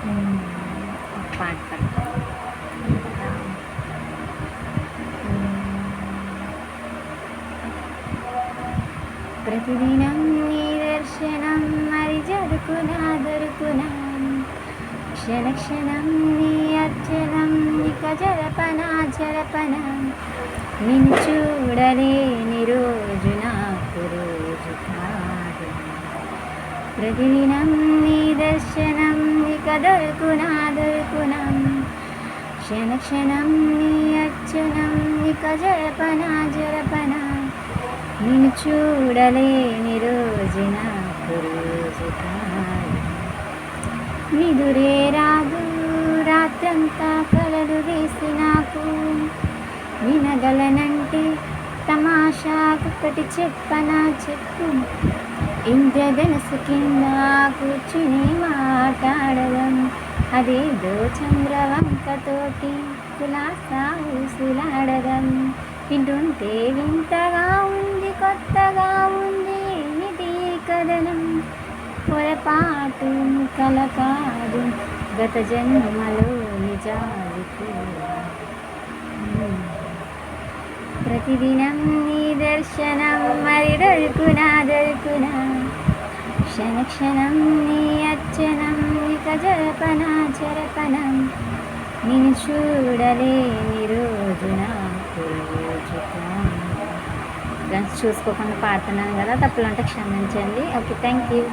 హ్మ్. పాట పాడతాను. ప్రతిదినం నీ దర్శనం మరి జరుకునా దొరుకునా, క్షణ క్షణం నీ అర్చనం ఇక జరపనా జరపనా, నిన్ను చూడలేని రోజు నాకు రోజు కాదు. ప్రతిదినం నీ దర్శనం ఇక దొరుకునా దొరుకునా, క్షణ క్షణం నీ అర్చనం ఇక జరపనా జరపనా, నిన్ను చూడలేని రోజు నాకు రోజు కాదు. నిదురే రాదు రాత్రంతా కలలు వేసి నాకు, వినగలనంటే తమాషాకొకటి చెప్పనా చెప్పు, ఇంద్రధనుసు కింద కూర్చుని మాట్లాడదాం, అదేదో చంద్రవంకతోటి కులాసా ఊసులాడదాం. వింటుంటే వింతగా ఉంది కొత్తగా ఉంది ఇది కథనం, పొరపాటు కలకాదు గత జన్మలో నిజానికి. ప్రతిదినం నీ దర్శనం మరి దొరుకునా దొరుకునా, క్షణ క్షణం నీ అర్చనం ఇక జరపనా జరపనా, నిన్ను చూడలేని రోజు నాకు రోజు కాదు. చూసుకోకుండా పాడుతున్నాను కదా, తప్పులు అంటే క్షమించండి. Okay, thank you.